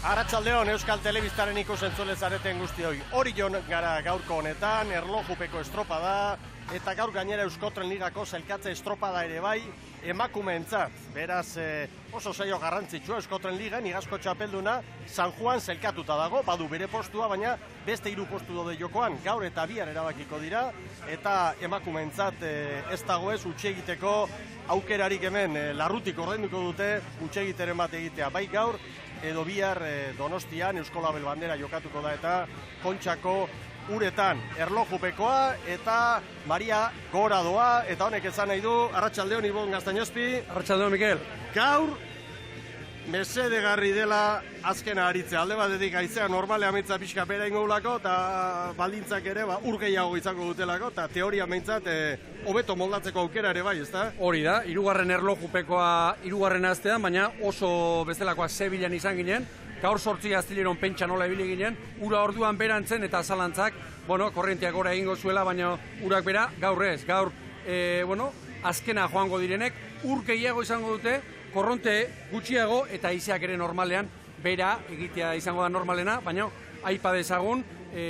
Arratsaldeon Euskal Telebistaren ikusentzule zareten guztioi. Orion gara gaurko honetan, erlojupeko estropada eta gaur gainera Euskotren Ligako sailkatze estropada ere bai emakumeentzat. Beraz, oso saio garrantzitsua Euskotren Ligan igazko txapelduna San Juan sailkatuta dago, badu bere postua, baina beste 3 postu daude jokoan, gaur eta bihar erabakiko dira eta emakumeentzat ez dago ez utxe egiteko aukerarik hemen larrutik ordainduko dute utxe egiteren bat egitea, bai gaur edo bihar Donostian Euskolabel bandera jokatuko da eta Kontxako uretan erlojupekoa eta Maria gora doa eta honek esan nahi du. Arratsaldeon Ibon Gaztañozpi. Arratsaldeon Mikel. Gaur mesedegarri dela azkena aritzea. Alde batetik haizea normale ametza pixka bera ingolako eta baldintzak ere ur gehiago izango dutelako eta teoria meintzat hobeto moldatzeko aukera ere bai, ezta? Hori da, 3. erlojupekoa 3. astean, baina oso bestelakoa Sevillan izan ginen. Gaur 8 astileron pentsa nola ibili ginen, ura orduan berantzen eta zalantzak, korrienteak gora egingo zuela, baina urak bera gaur ez. Gaur, azkena joango direnek, ur gehiago izango dute, korronte gutxiago eta haizeak ere normalean bera egitea izango da normalena, baina aipa dezagun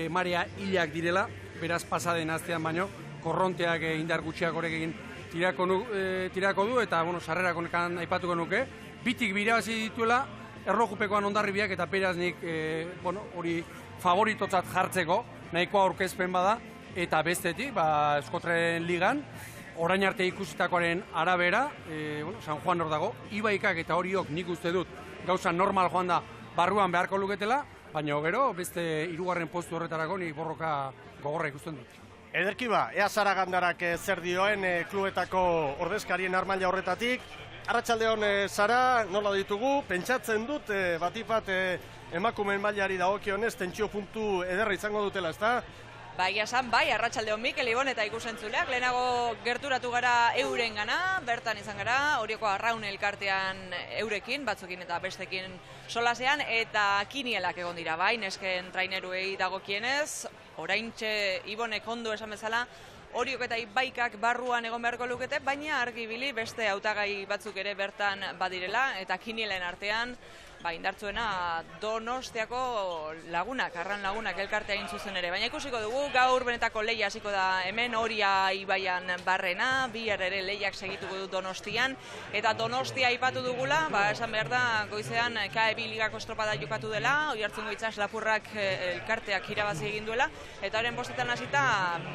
marea hilak direla, beraz pasaden astean baino, korronteak indar gutxiago egin tirako du eta sarrerako nekan aipatuko nuke, bitik birabazi dituela, erlojupekoan Hondarribiak eta beraz nik hori favoritotzat jartzeko, nahikoa aurkezpen bada, eta bestetik, Euskotren Ligan, orain arte ikusitakoaren arabera, San Juan hor dago, Ibaikak eta horiok nik uste dut gauza normal joan da barruan beharko luketela, baina gero beste 3. postu horretarako nik borroka gogorra ikusten dut. Ederki ba, ea Zaragandarak zer dioen klubetako ordezkarien armaila horretatik. Arratsaldeon Sara, nola ditugu, pentsatzen dut batipat emakumeen mailari dagokionez tentsio puntu ederra izango dutela, ezta? Bai, esan, bai, arratsaldeon Mikel, Ibon eta ikusentzuleak, lehenago gerturatu gara euren gana, bertan izan gara, Orioko Arraun elkartean eurekin, batzukin eta bestekin solasean, eta kinielak egon dira, bai, nesken traineruei dagokienez, oraintxe Ibonek ondo esan bezala, Oriok eta Ibaikak barruan egon beharko lukete, baina argibili beste hautagai batzuk ere bertan badirela, eta kinielen artean, indartzuena Donostiako lagunak, Arran lagunak elkartea egin zuzen ere. Baina ikusiko dugu, gaur benetako lehia hasiko da hemen Oria Ibaian barrena, bihar ere lehiak segituko du Donostian, eta Donostia aipatu dugula, esan behar da, goizean KEB Ligako estropada jokatu dela, Oiartzungo Itsas Lapurrak elkarteak irabazi egin duela, eta horren bostetan hasita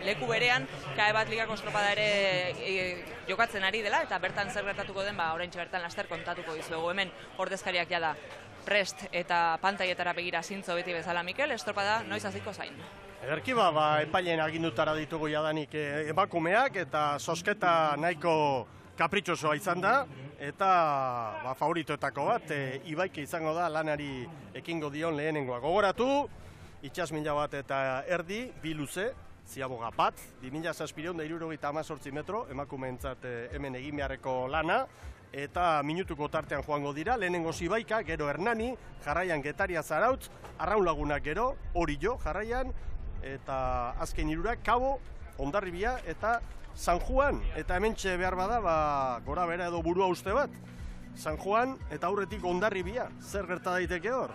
leku berean KEB Ligako estropada ere jokatzen ari dela, eta bertan zer gertatuko den, oraintxe bertan laster kontatuko dizuegu hemen ordezkariak jada prest eta pantailetara begira zintzo beti bezala Mikel, estropada noiz hasiko zain. Ederki epaileen agindutara ditugu jadanik emakumeak eta sosketa nahiko kapritxosoa izan da eta favoritoetako bat Ibaike izango da lanari ekingo dion lehenengoa. Gogoratu, Itsas 1000 bat eta erdi, bi luze, ziaboga bat, 2718 metro, emakumeentzat hemen egin beharreko lana, eta minutuko tartean joango dira, lehenengo Ibaika, gero Hernani, jarraian Getaria Zarautz, Arraun lagunak gero, Orio jarraian, eta azken 3 Kabo, Hondarribia eta San Juan, eta hementxe behar bada, gora bera edo burua uste bat, San Juan eta aurretik Hondarribia, zer gerta daiteke hor?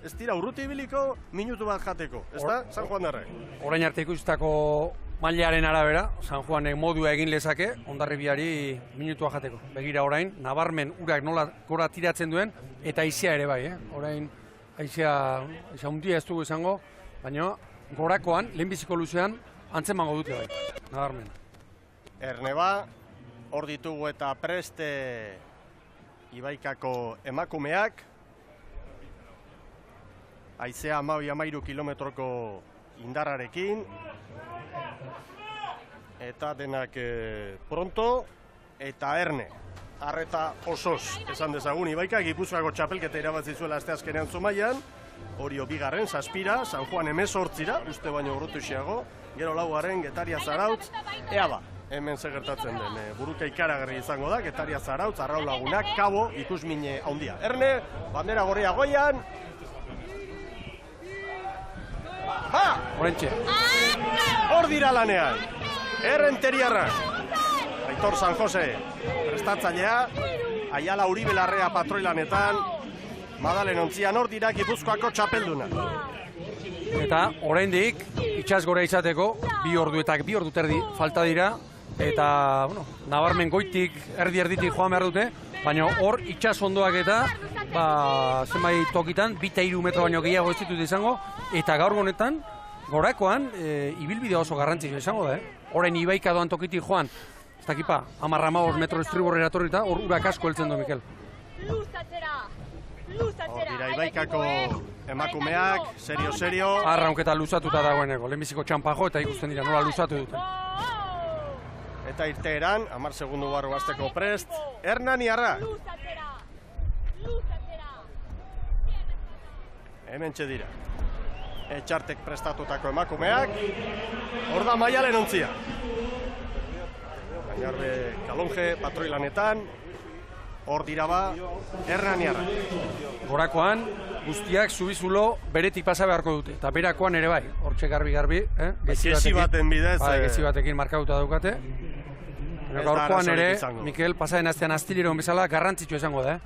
Ez dira urruti ibiliko minutu bat jateko, ez da, San Juan darrek? Orain arte ikusitako mailaren arabera, San Juanek modua egin lezake, Hondarribiari minutua jateko. Begira orain, nabarmen urak nola gora tiratzen duen, eta haizea ere bai, Orain haizea hundia ez dugu izango, baina gorakoan, lehenbiziko luzean, antzemango dute bai, nabarmen. Erneba, hor ditugu eta preste Ibaikako emakumeak, haizea 12-13 kilometroko indarrarekin, eta denak pronto eta erne. Arreta osoz, esan dezagun Ibaika, Gipuzkoako txapelketa irabazi zuela asteazkenean Zumaian, Orio 2. Zazpira, San Juan 18, uste baino urrutuxiago, gero 4. Getaria Zarautz, ea hemen segertatzen den, buruka ikaragarri izango da, Getaria Zarautz, Arraun lagunak, Kabo, ikusmine handia. Erne, bandera gorria goian, Horentxe. Hor dira lanean. Errenteriarrak. Aitor San Jose, prestatzailea. Aiala Uribe Larrea patroilanetan. Madalen ontzian hor dira Gipuzkoako txapelduna. Eta oraindik itsas gora izateko 2 ordu eta 2 ordu terdi falta dira eta bueno, nabarmen goitik erditik joan behar dute, baina hor itsas ondoak eta zenbait tokitan 2 eta 3 metro baino gehiago ez ditut izango eta gaur honetan gorakoan ibilbide oso garrantzitsua izango da, Orain Ibaika doan tokitik joan, ez dakipa, 10-15 metro estriborrera etorrita, hor urak asko heltzen du, Mikel. Hor dira Ibaikako emakumeak, serio. Arraunketa luzatuta dagoeneko, lehenbiziko txanpajo eta ikusten dira, nola luzatu dute. Eta irteeran, 10 segundu barru hasteko prest, Hernaniarra. Hementxe dira. Etxartek prestatutako emakumeak, hor da Maialen ontzia. Gainarbe Kalonje patroilanetan, hor dira ba, Hernaniarra. Gorakoan, guztiak zubizulo beretik pasa beharko dute, eta berakoan ere bai, hortxe garbi, gezi baten bidez. Gezi batekin markauta daukate. Gaurkoan ere, Mikel, pasaren astean astilleron bezala garrantzitsua izango da,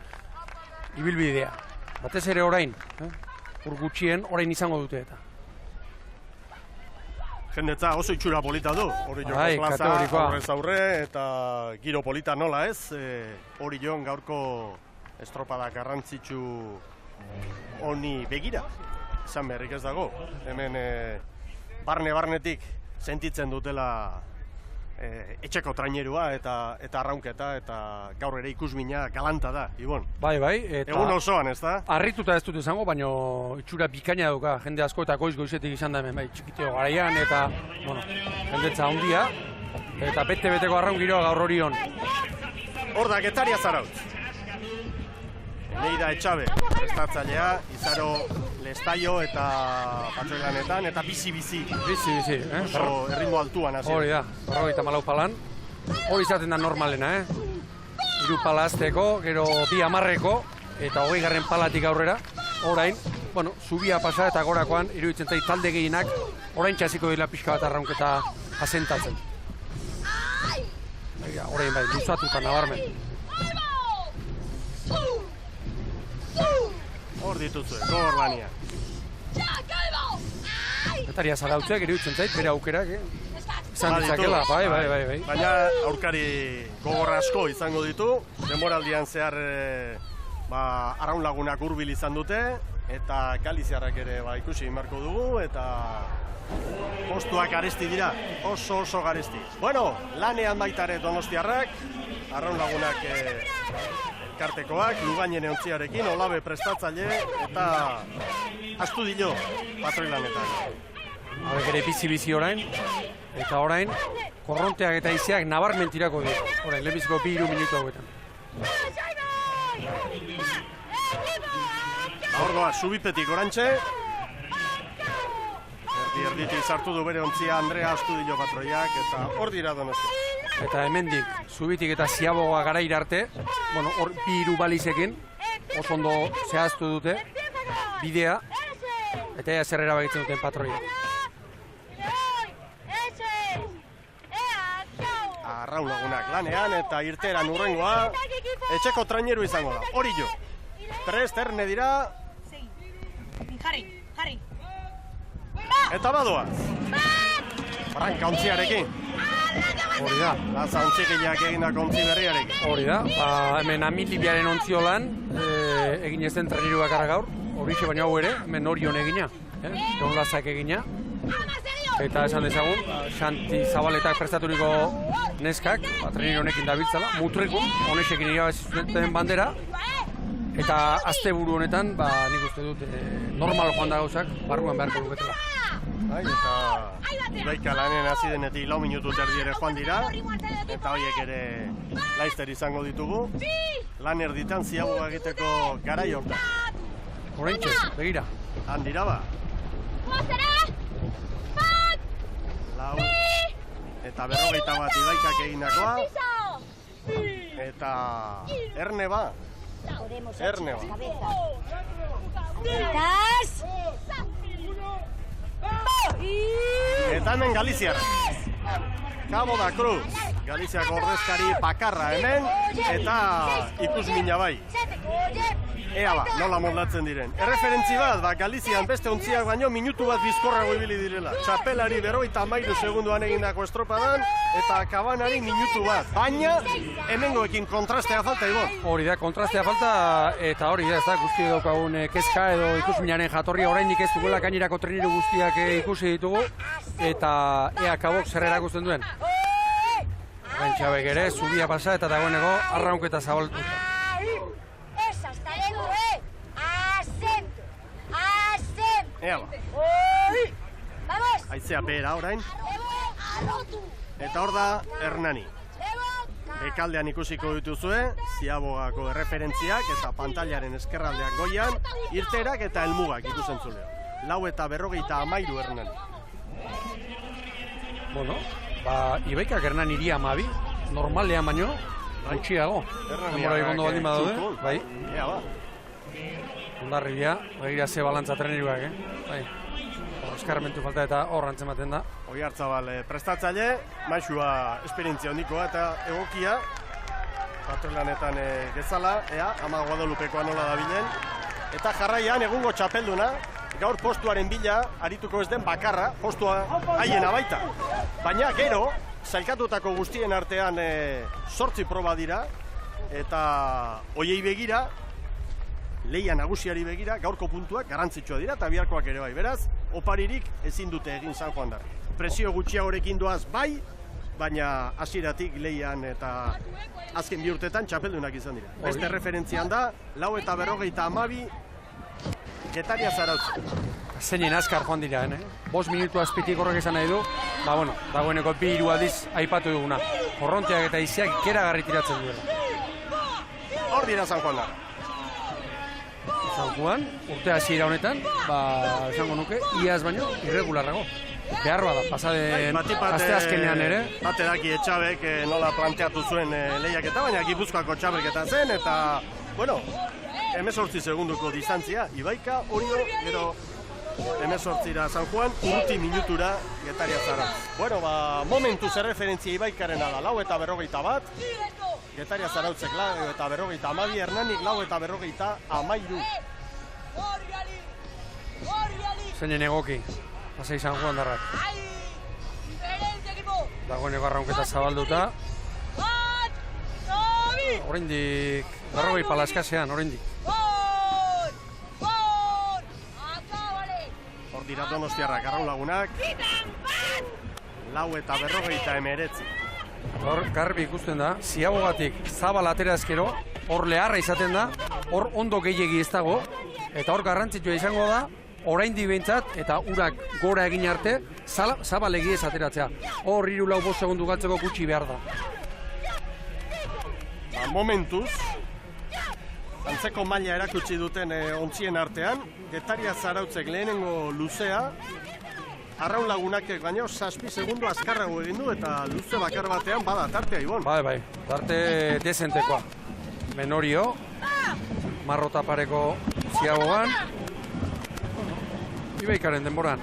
ibilbidea. Batez ere orain, ur gutxien orain izango dute eta. Jendetza oso itxura polita du, hori joan plaza, aurrez aurre, eta giro polita nola ez, hori joan gaurko estropada garrantzitsu honi begira, izan berrik ez dago, hemen barnetik sentitzen dutela etxeko trainerua eta arraunketa eta gaur ere ikusmina galanta da, Ibon. Bai, eta egun osoan, ez da? Harrituta ez dut izango, baina itxura bikaina dauka, jende asko eta goizetik izan da hemen, bai, txikiteo garaian eta, bueno, jendetza handia eta bete-beteko arraun giroa gaur horion. Hor da, Getaria Zarautz. Neida Etxabe, prestatzailea, Izaro Lestaio eta patroilanetan, eta bizi. Bizi, oso erritmo altuan hasi. Hori da, 44 palan. Hori izaten da normalena, 3 pala azteko, gero 2 hamarreko, eta 20. Palatik aurrera. Orain, bueno, zubia pasa eta gorakoan, iruditzen zait talde gehienak, orain txasiko dira pixka bat arraunketa asentatzen. Orain bai, luzatuta nabarmen. Hor dituzue, gogor lania. Getaria Zarautzek iruditzen zait, bere aukerak, izan ditzakela, bai. Baina aurkari gogor asko izango ditu, denboraldian zehar arraun lagunak hurbil izan dute, eta Galiziarrak ere ikusi inbarko dugu, eta postuak garesti dira, oso garesti. Bueno, lanean baitare Donostiarrak, arraun lagunak elkartekoak, Lugainen ontziarekin, Olabe prestatzaile eta Astudillo patroilanetan. Hauek ere bizi orain, eta orain korronteak eta izeak nabarmen tirako dira. Orain, lehenbiziko 2-3 minutu hauetan. Hor doa, Zubipetik orantxe. Erditik sartu du bere ontzia Andrea Astudillo patroiak, eta hor dira Donostia. Eta hemendik, Zubitik eta Ziaboga garaira arte, bueno, hor 2 balizekin, oso ondo zehaztu dute, bidea, eta ea zerrera bagitzen duten patroia. Arraun lagunak lanean eta irteran urrengoa, etxeko traineru izango da, hori jo. Prest, erne dira. Jarri. Eta badoaz. Branka ontziarekin. Hori da. Laza ontzikileak egindako ontzi berriarekin. Hori da, hemen Amilibiaren ontziolan, egin ez den traineru bakarra gaur, horixe baina hau ere, hemen Orion egina, Don Lazak egina. Eta esan dezagun, Xanti Zabaletak prestaturiko neskak, traineru honekin dabiltzala, mutrikun, honesekin irabazizuten bandera, eta asteburu honetan, nik uste dut, normal joan da gauzak, barruan beharko luketela. Eta Ibaika lanen hasi denetik 4 minutu terdi joan dira, eta horiek ere laizter izango ditugu. Lan erditan Ziaboga egiteko garai hortan. Horentxe, begira. Handira ba. Lau. Eta 41 Ibaikak egindakoa. Eta Erne ba. Eta hemen Galiziar. Cabo da Cruz. Galiziako ordezkari bakarra hemen, eta ikusmina bai. Ea ba, nola moldatzen diren. Erreferentzi bat, Galizian beste ontziak baino minutu bat bizkorrago ibili direla. Txapelari 53 segunduan egindako estropadan, eta Kabanari minutu bat. Baina, hemengoekin kontrastea falta, Ibon. Hori da, kontrastea falta, eta hori da, ez da, guzti daukagun kezka edo ikusminaren jatorria oraindik ez dugula gainerako treniru guztiak ikusi ditugu, eta ea Kabok zer erakusten duen. Bentxabek ere, zubia pasa eta dagoeneko arraunketa zabaltuta. Ea ba. Aizea behera orain. Eta hor da Hernani. Bekaldean ikusiko dituzue, Ziabogako erreferentziak eta pantailaren eskerraldeak goian, irterak eta helmugak ikusentzuleo. 4:53 Hernani. Bueno, Ibaikak Hernani iria 12, normalean baino, gutxiago. Denbora ikondo baldin badaude, bai. Ea ba. Ondarribia, begira ze balantza treniruak, bai. Eskarmentu falta eta hor antzematen da. Oiartzabal prestatzaile, maixua esperientzia hondikoa eta egokia. Patrolanetan gezala, ea, Ama Guadalupekoa nola dabilen. Eta jarraian egungo txapelduna, gaur postuaren bila arituko ez den bakarra, postua haiena baita. Baina gero, sailkatutako guztien artean 8 proba dira, eta hoiei begira, lehia nagusiari begira, gaurko puntuak garrantzitsua dira eta biharkoak ere bai. Beraz, oparirik ezin dute egin San Juan Darri. Presio gutxiagorekin doaz bai, baina hasieratik lehian eta azken bi urtetan txapeldunak izan dira. Beste referentzian da, 4:52 Getaria Zarautz. Zeinen azkar joan dira, 5 minutu azpitik horrek esan nahi du, bueno, dagoeneko 2-3 aldiz aipatu duguna. Korronteak eta iziak ikeragarri tiratzen duela. Hor dira San Juan Darri. San Juan, urte hasiera honetan, esango nuke, iaz baino, irregularrago. Beharroa da, pasaden aste azkenean ere. Bate daki Etxabek nola planteatu zuen lehiaketa, baina Gipuzkoako txapelketa zen, eta, bueno, 18 segunduko distantzia, Ibaika, Orio, gero 18ra San Juan, urruti minutura Getaria Zarautz. Bueno, momentuz erreferentzia Ibaikarena da, 4:51, Getaria Zarautzek 4:52, Hernanik 4:53. Zeinen egoki, pasei San Juan Darrak. Dagoeneko arraunketa zabalduta. Oraindik, 40 palaskasean, oraindik. Hor dira Donostiarrak arraunlagunak. 4:59. Hor garbi ikusten da, Ziabogatik zabal atera ezkero, hor leharra izaten da, hor ondo gehiegi ez dago, eta hor garrantzitsua izango da, oraindik behintzat, eta urak gora egin arte, zabal egiez ateratzea. Hor 3-4 segundu galtzeko gutxi behar da. Momentuz, antzeko maila erakutsi duten ontzien artean, Getaria Zarautzek lehenengo luzea, arraun lagunak baino 7 segundu azkarrago egin du eta luze bakar batean bada tartea, Ibon. Bai, tarte dezentekoa. Menorio, marrota pareko Ziabogan, Ibaikaren denboran.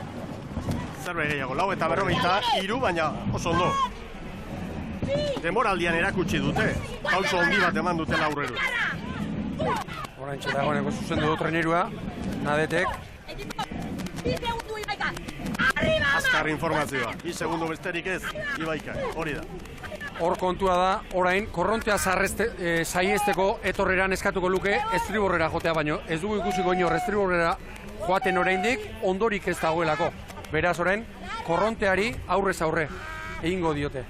Zerbait gehiago, 4:53, baina oso ondo. Denboraldian erakutsi dute, pauso handi bat eman dutela aurreru. Oraintxe dagoeneko zuzendu du trenerua, Nadetek. Azkar informazioa, 2 segundu besterik ez, Ibaika, hori da. Hor kontua da, orain, korrontea saiesteko etorreran eskatuko luke estriborrera jotea baino. Ez dugu ikusiko inor estriborrera joaten oraindik, ondorik ez dagoelako. Beraz orain, korronteari aurrez aurre egingo diote.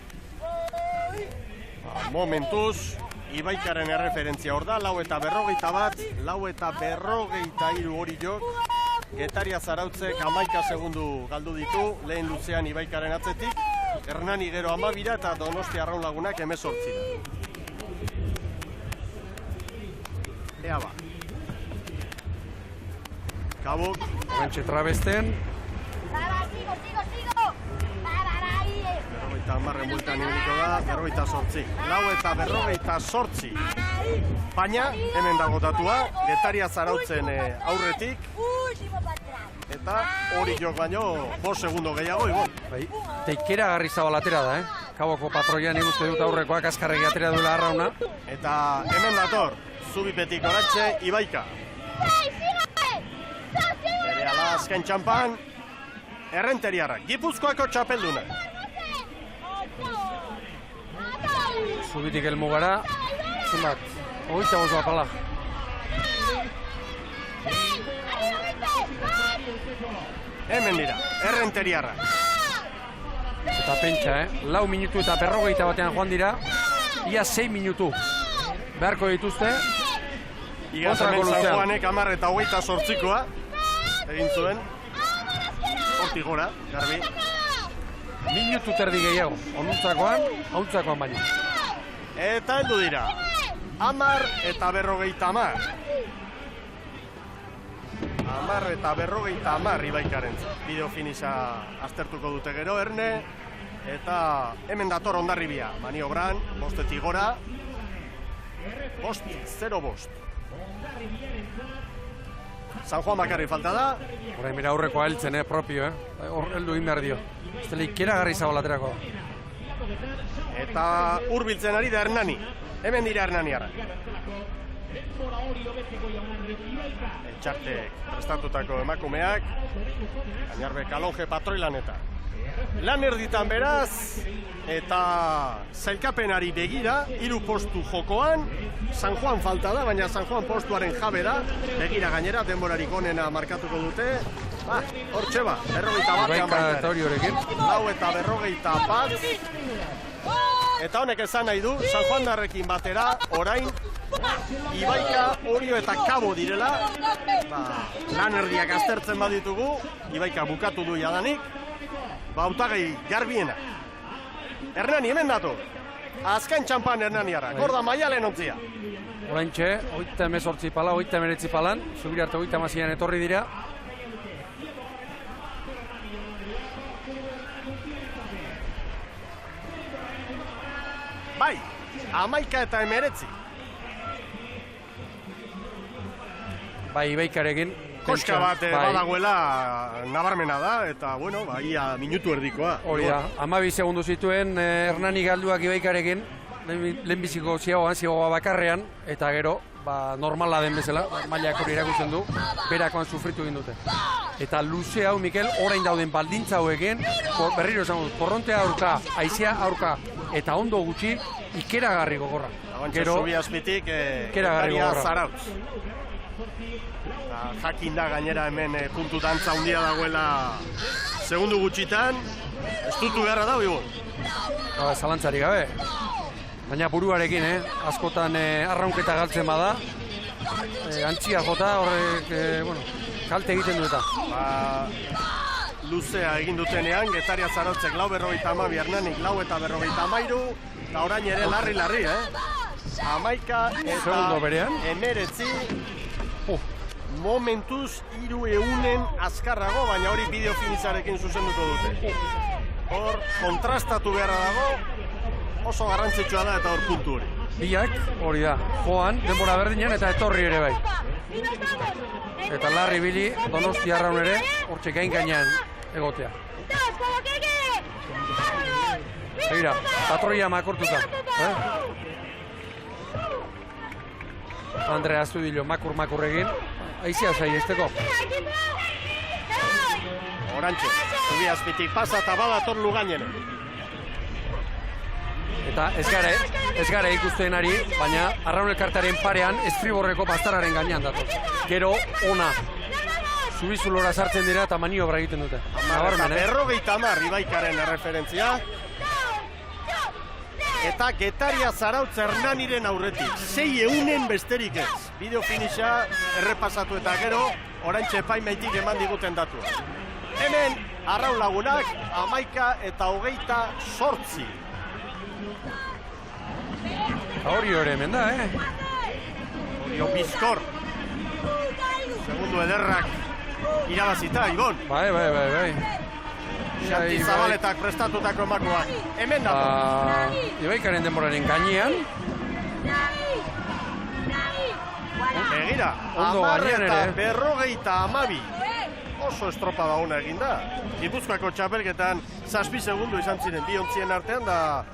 Momentuz, Ibaikaren erreferentzia hor da, 4:51, 4:53 hori jok. Getaria Zarautzek 11 segundu galdu ditu, lehen luzean Ibaikaren atzetik. Hernani gero 12 eta Donostia arraun lagunak 18. Ea ba. Kabok. Horrentxe trabesten. Berrogeita hamarren bultan ibiliko da, 48. 4:58. Baina, hemen dago datua, Getaria Zarautzen aurretik. Eta hori jok baino 5 segundo gehiago, Ibon. Bai, teikera garri zabalatera da, Kaboko patroian ikuste dut aurrekoak azkarregi atera duela arrauna. Eta hemen dator, Zubipetik Orantxe, Ibaika. Berehala azken txampan, Errenteriarrak, Gipuzkoako txapelduna. Zubitik helmugara, zenbat, 25 apala. Hemen dira, Errenteriarrak. Eta pentsa, 4 minutu eta 40 batean joan dira, ia 6 minutu beharko dituzte. Igaz hemen San Juanek 10 eta 28koa egin zuen. Hortik gora, garbi. Minutu terdi gehiago, onuntzakoan, hauntzakoan baina. Eta heldu dira, 10 eta 50. 10 eta 50 Ibaikaren. Bideo finisa aztertuko dute gero, Erne. Eta hemen dator Hondarribia, maniobran, bostetik gora. 5-0-5. San Juan bakarri falta da. Horain mira aurrekoa heltzen, propio, hor heldu egin behar dio. Ez dela ikeragarri zabalaterako. Eta hurbiltzen ari da Hernani. Hemen dira Hernaniarra. Etxartek prestatutako emakumeak. Gainarbe Kalonje patroilaneta. Lan erditan beraz, eta zailkapenari begira, 3 postu jokoan, San Juan falta da, baina San Juan postuaren jabe da, begira gainera, denborarik onena markatuko dute, hortxe ba, 41 baita. 4 eta 41, eta honek esan nahi du, San Juan darrekin batera, orain, Ibaika, Orio eta Kabo direla, lan erdiak aztertzen baditugu, Ibaika bukatu du jadanik, hautagai garbiena. Hernani, hemen datu. Azken txampan Hernaniara. Gorda Maialen ontzia. Oraintxe, 38 pala, 39 palan. Zubiri arte 36an etorri dira. Bai, 11 eta 19. Bai, Ibaikarekin. Koska bat badagoela nabarmena da, eta, bueno, ia minutu erdikoa. Hori da, 12 segundu zituen Hernani galduak Ibaikarekin, lehenbiziko ziagoa bakarrean, eta gero, normala den bezala, mailak hori erakusten du, berakoan sufritu egin dute. Eta luze hau, Mikel, orain dauden baldintza hauekin, berriro esan dut, korrontea aurka, haizea aurka, eta ondo gutxi, ikeragarri gogorra. Gero, Zubiazpitik, Ekaria Zarautz. Jakin da gainera hemen puntu dantza handia dagoela segundu gutxitan, estutu beharra da, Ibon? Zalantzari gabe. Baina buruarekin, askotan arraunketa galtzen bada, antzia jota horrek, kalte egiten du eta. Luzea egin dutenean, Getaria Zarautzek 4:52, Hernanik 4:53, eta orain ere larri, 11 eta 19. Momentuz 300 azkarrago, baina hori bideo finizarekin zuzenduko dute. Hor, kontrastatu beharra dago, oso garrantzitsua da eta hor puntu hori. Biak, hori da, joan, denbora berdinean eta etorri ere bai. Eta larri bili, Donosti Arraun ere, hortxe gainean egotea. Begira, patroia makortuta. Andrea Astudillo, makur egin. Aizia zai esteko. Orantxe, Zubiazpitik pasa eta badator Lugainen. Eta ez gara ikusten ari, baina Arraun elkartearen parean Estriborreko bastararen gainean dator. Gero ona. Zubizulora sartzen dira eta maniobra egiten dute. Eta 50 Ibaikaren erreferentzia. Eta Getaria Zarautz Hernaniren aurretik. 600 besterik ez. Bideo finisa errepasatu eta gero, oraintxe epaimaitik eman diguten datua. Hemen, Arraun lagunak, 11 eta 28. Orio ere hemen da, Orio Bizkor. Segundu ederrak irabazita, Ibon. Bai. Xanti Zabaletak prestatutako emakoak. Hemen dago. Ibaikaren denboraren gainean. Egira, 10 eta 52. Oso estropada ona egin da. Gipuzkoako txapelketan 7 segundu izan ziren bi ontzien artean da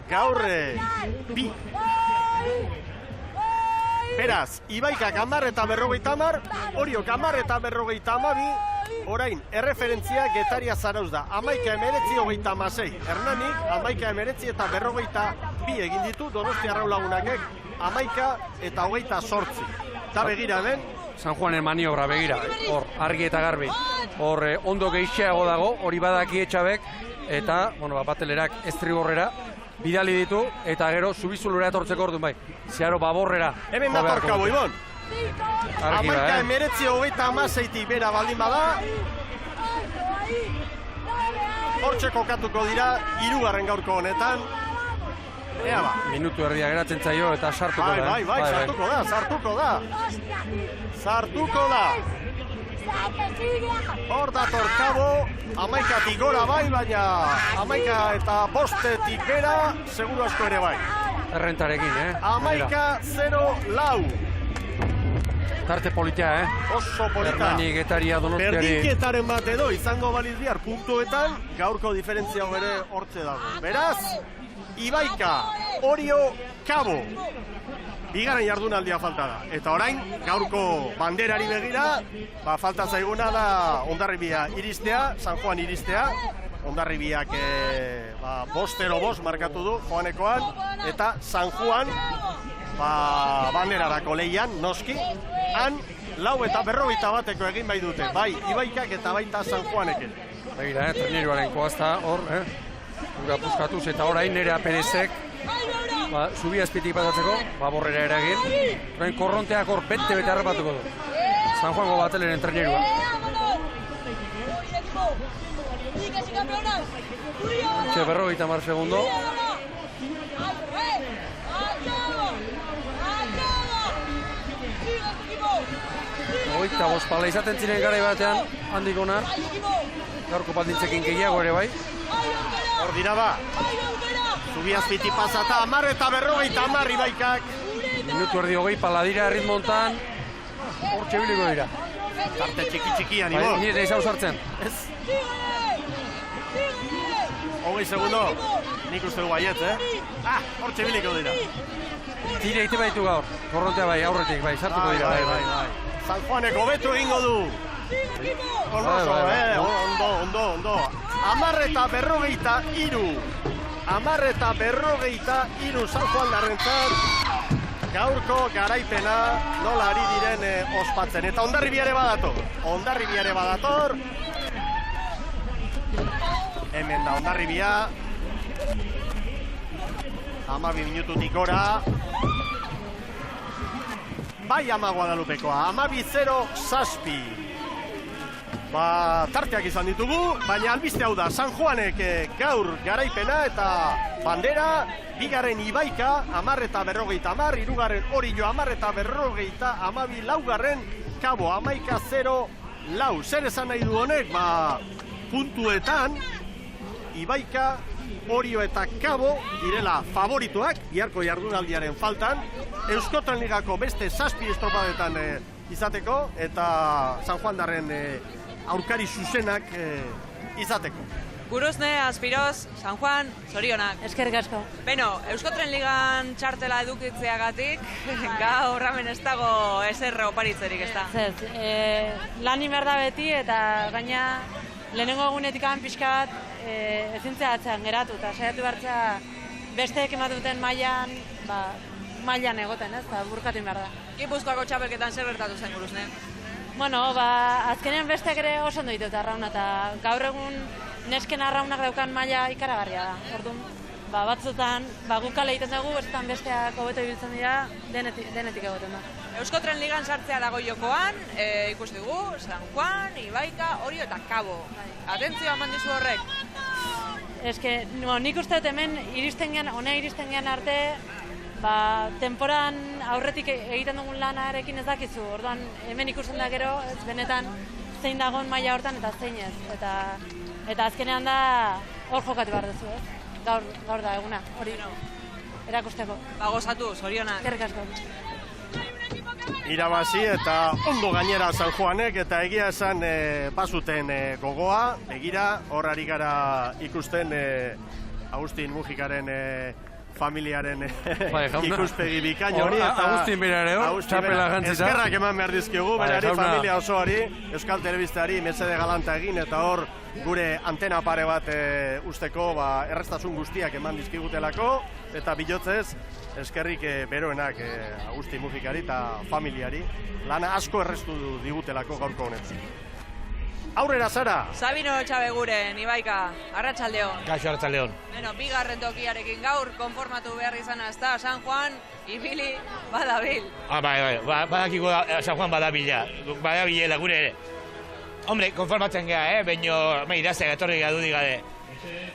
gaur bi Beraz, Ibaikak 10:50, Oriok 10:52, orain, erreferentzia Getaria Zarauz da. 11:36, Hernanik 11:42 egin ditu, Donostia Arraulagunakek 11:28. Eta begira hemen, San Juanen maniobra begira, hor, argi eta garbi. Hor, ondo gehixeago dago, hori badaki Etxabek, eta, batelerak estriborrera, bidali ditu, eta gero, zubizulura etortzeko orduan bai. Zeharo baborrera. Hemen dator Kabo, Ibon. Argi ba, 11:36 bera baldin bada. Hortxe kokatuko dira, 3. gaurko honetan. Ea ba. Minutu erdia geratzen zaio eta sartuko da. Bai, sartuko da. Hor dator Kabo, 11 gora bai, baina 11:05 bera, seguru asko ere bai. Errentarekin, 11:04. Tarte politia, Oso polita. Hernani, Getaria, Donostiari. Berdinketaren bat edo izango baliz bihar puntuetan, gaurko diferentzia ere hortze dago. Beraz, Ibaika, Orio, Kabo. Bigarren jardunaldia falta da. Eta orain, gaurko banderari begira, falta zaiguna da Hondarribia iristea, San Juan iristea. Hondarribiak 5-5 markatu du joanekoan, eta San Juan banderarako lehian, noski, han 4:41 egin bai dute, bai Ibaikak eta baita San Juaneken. Begira, treneruaren koazta hor, ura puskatuz, eta orain Nerea Perezek zubi azpitik pasatzeko, baborrera eragin. Orain korronteak hor bete harrapatuko du. San Juango bateleren trenerua. Etxe 50 segundo. Oita bospala izaten ziren garai batean, handik ona. Gaurko baldintzekin gehiago ere bai. Hor dira ba. Zubiazpiti pasata, 10:50 Ibaikak. Minutu erdi 20 paladira ritmontan. Hor txebiliko dira. Tarte txiki-txikian, Ibon. Ni ez hau sartzen. 20 segundo. Nik uste du baiet, hor txebiliko dira. Tira ite baitu gaur. Korrontea bai, aurretik bai, sartuko dira. Bai. San Juaneko betu egingo du. Ondo. 10:43. 10:43 San Juan darrentzat. Gaurko garaipena nola ari diren ospatzen. Eta Hondarribia ere badator. Hemen da Hondarribia. 12 minututik gora. Bai ama Guadalupekoa, 12:07. Tarteak izan ditugu, baina albiste hau da, San Juanek gaur garaipena eta bandera, bigarren Ibaika, 10:50, hirugarren Orio, 10:52, laugarren Kabo, 11:04. Zer esan nahi du honek? Puntuetan, Ibaika, Orio eta Kabo direla favorituak, biharko jardunaldiaren faltan, Euskotren Ligako beste 7 estropadetan izateko, eta San Juan darren aurkari zuzenak izateko. Guruzne, Azpiroz, San Juan, zorionak. Eskerrik asko. Beno, Euskotren Ligan txartela edukitzeagatik, gaur hemen ez dago ezer oparitzerik, ez da? Lan inber da beti, eta gaina lehenengo egunetik pixka bat ezintzea atzean geratu, eta saiatu bertzea besteek ematuten mailan egoten, ez, eta burkatu behar da. Gipuzkoako txapelketan zer gertatu zen, Guruzne? Azkenean besteak ere oso ondo ditut arrauna, eta gaur egun nesken arraunak daukan maila ikaragarria da. Orduan, batzutan gukale egiten dugu, bestetan besteak hobeto ibiltzen dira, denetik egoten da. Euskotren Ligan sartzea dago jokoan, ikusi dugu, San Juan, Ibaika, Orio eta Kabo. Atentzioa eman dizu horrek. Nik uste dut hemen honea iristen gean arte, temporan aurretik egiten dugun lanarekin ez dakizu. Orduan, hemen ikusten da gero, ez benetan zein dagoen maila hortan eta zein ez. Eta azkenean da hor jokatu behar duzu, ez? Gaur da eguna, hori erakusteko. Gozatu, zorionak. Eskerrik asko. Irabazi eta ondo gainera San Juanek, eta egia esan bazuten gogoa, begira, hor ari gara ikusten Agustin Mujikaren familiaren jauna. ikuspegi bikain hori. Agustin bera ere hor, txapela gantzita. Eskerrak eman behar dizkigu, berari jauna. familia osoari, Euskal Telebistari, mesede galanta egin, eta hor gure antena pare bat usteko errestasun guztiak eman dizkigutelako, eta bilotzez, eskerrik beroenak Agustin musikari eta familiari, lana asko errestu digutelako gaurko honetan. Aurrera zara! Sabino Txabeguren, Ibaika, arratsaldeon. Kaixo, arratsaldeon. Bueno, bigarren tokiarekin gaur, konformatu behar izan ezta, San Juan, ibili, badabil. Bai, badakiko San Juan badabila, badabilela gure ere. Hombre, konformatzen geha, baino, irazteak etorri gadu digade.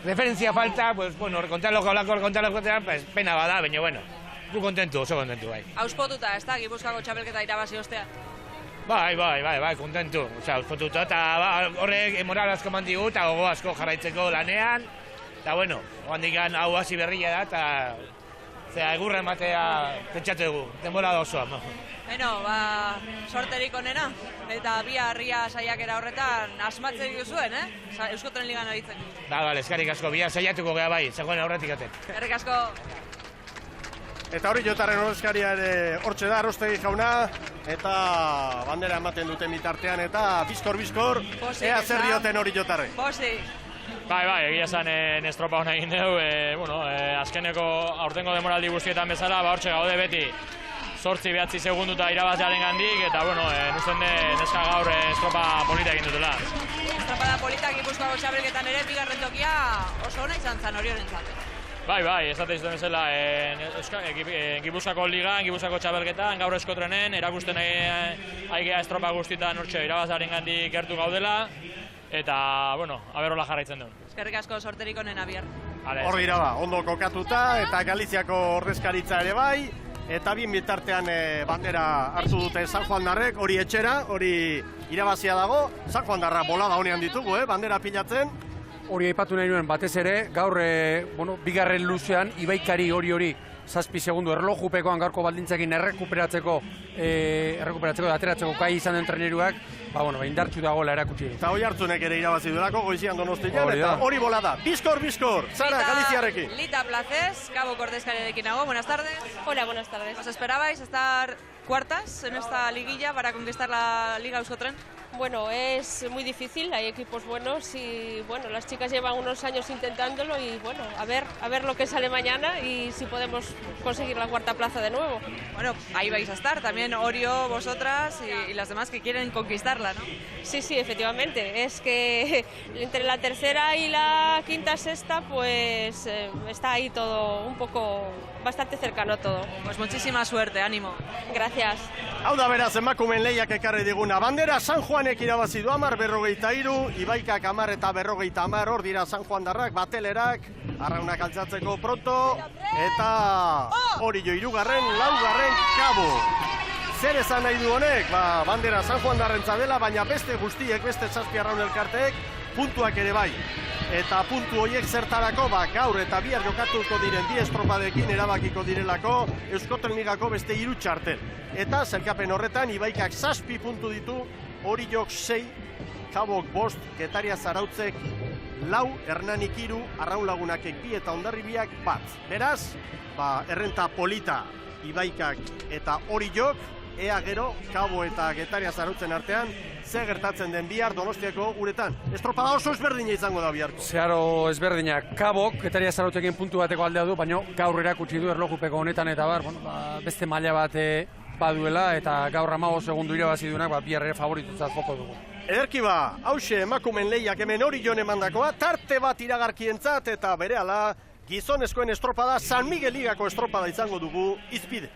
Referentzia falta, pues, bueno, kontarlo pues, pena bada, baina, bueno, gu kontentu, oso kontentu, bai. Auspotuta, ezta, Gipuzkoako txapelketa irabazi ostean. Bai, kontentu. Osea, auspotuta, eta horrek moral asko mandigu, eta gogo asko jarraitzeko lanean. Eta, bueno, handikan hau hasi berria da, eta egurra ematea pentsatu dugu, denbora da osoa. Beno, sorterik onena, eta bi harria saiakera horretan asmatzen duzuen, Euskotren Ligan aritzen. Bale, eskerrik asko, bia saiatuko geha bai, zegoen aurretik aten. Eskerrik asko. Eta hori jotaren horrezkaria ere hortxe da, Arostegi jauna, eta bandera ematen duten bitartean, eta bizkor, ea zer dioten hori jotarre. Posi. Bai, egia zan estropa hona egin dugu, azkeneko aurtengo demoraldi guztietan bezala, hortxe gaude beti 8-9 segunduta irabaztearen gandik, eta, nusten neska gaur estropa polita egin dutela. Estropa da polita, Gipuzkoako txapelketan ere, bigarren tokia oso ona izan zan hori horentzat. Bai, esate izan bezala, Gipuzkoako ligan, Gipuzkoako txapelketan, gaur Eskotrenen, erakusten aigea estropa guztietan hortxe irabaztearen gandik gertu gaudela, eta, aberola jarraitzen duen. Eskerrik asko sorterik onena bihar. Hor dira ondo kokatuta, eta Galiziako ordezkaritza ere bai, eta bien bitartean bandera hartu dute San Juandarrek, hori etxera, hori irabazia dago, San Juandarra bolada honean ditugu, bandera pilatzen. Hori aipatu nahi nuen batez ere, gaur bigarren luzean, Ibaikari hori 7 segundu erlojupekoan gaurko baldintzekin errekuperatzeko eta ateratzeko gai izan den treneruak, indartsu dagoela erakutsi. Eta hoi hartzunek ere irabazi duelako, goizian Donostian, eta hori bolada. Bizkor, Zara, Galiziarekin. Lita Placés, Cabo Cordescariarekin nago, buenas tardes. Hola, buenas tardes. ¿Os esperabais estar cuartas en esta liguilla para conquistar la Liga Euskotren? Bueno, es muy difícil, hay equipos buenos y las chicas llevan unos años intentándolo y a ver lo que sale mañana y si podemos conseguir la cuarta plaza de nuevo. Bueno, ahí vais a estar, también Orio, vosotras y las demás que quieren conquistarla, ¿no? Sí, efectivamente, es que entre la tercera y la quinta, sexta, pues está ahí todo bastante cercano todo. Pues muchísima suerte, ánimo. Gracias. Hau da beraz, emakumeen lehiak ekarri diguna. Bandera San Juanek irabazi du 10-43, Ibaikak 10 eta 50, hor dira San Juandarrak, batelerak, arraunak altzatzeko pronto, eta hori jo 3., 4. Cabo. Zer esan nahi du honek? Bandera San Juandarrentza dela, baina beste guztiek, beste 7 arraun elkarteek, puntuak ere bai. Eta puntu horiek zertarako, gaur eta bihar jokatuko diren 2 estropadekin erabakiko direlako Euskotren Ligako beste 3 txartel. Eta zelkapen horretan Ibaikak 7 puntu ditu, Oriok 6, Kabok 5, Getaria Zarautzek 4, Hernanik 3, Arraun Lagunakek 2 eta Hondarribiak 1. Beraz, errenta polita Ibaikak eta Oriok, ea gero, Kabo eta Getaria Zarautzen artean, ze gertatzen den bihar Donostiako uretan. Estropada oso ezberdina izango da biharko. Zeharo ezberdinak, Kabok, Getaria Zarautzekin puntu bateko aldea du, baina gaur erakutsi du erlojupeko honetan eta beste maila bat baduela, eta gaur 15 segundu irabazi duenak, bihar ere favoritutzat joko dugu. Ederki hause emakumen lehiak hemen hori jon emandakoa, tarte bat iragarkientzat eta berehala gizonezkoen estropada San Miguel Ligako estropada izango dugu izpide.